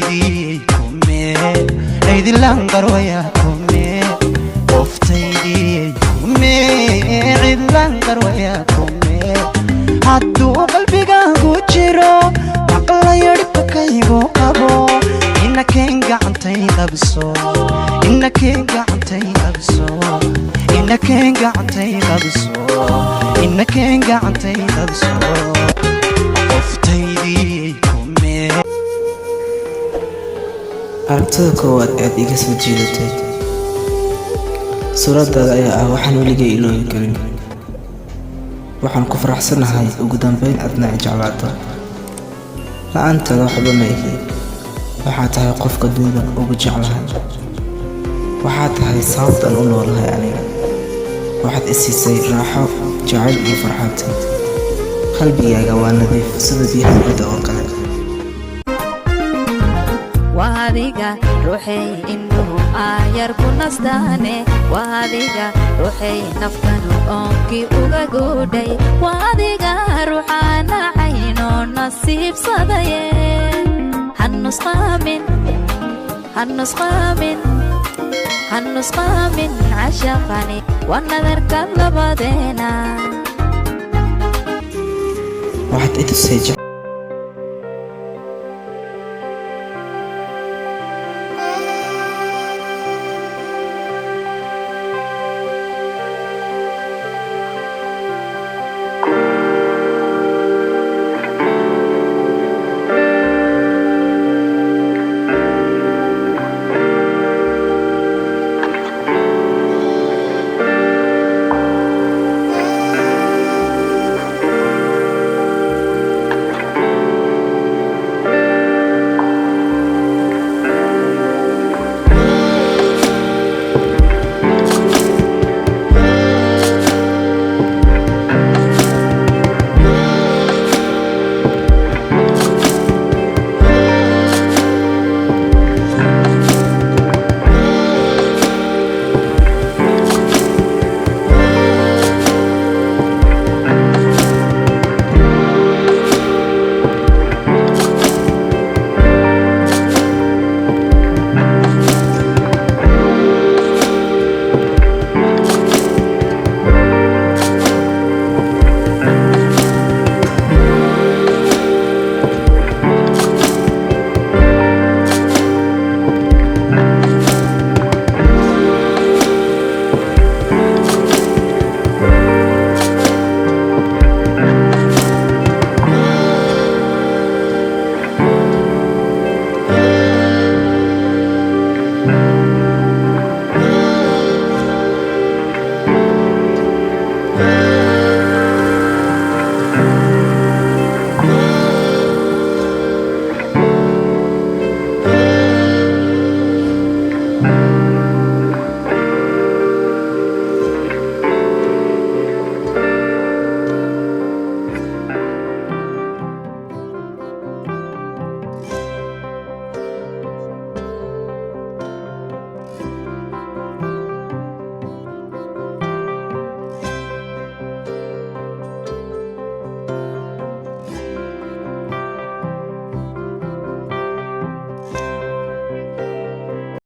qoftaydi kume aydi langar waya kume qoftaydi kume aydi langar waya kume haddu qalbiga ku jiro maqlayo dhibkaygu qabo inakeen gacantay qabso inakeen gacantay qabso inakeen gacantay qabso inakeen gacantay qabso qoftaydi kume aragtida koowaad aad iga soo jiidatay suuradaada ayaa ah waxaan weligay iloobi karin waxaan ku faraxsanahay ugu dambeyn adna i jeclaato la'aantaada waxba ma ihi waxaa tahay qofka dunida ugu jeclahay waxaa tahay sababtan u noolahay aniga waxaad i siisay raaxo jacayl iyo farxad qalbigaaga waa nadiif sida biyaha badda oo kale وهذيك روحي إنه آير كنستاني وهذيك روحي نفتن أنكي أغاقودي وهذيك روحانا عينو نصيب صدي هالنسخة من عشقني والنذر كذب دينا waxaad i tusay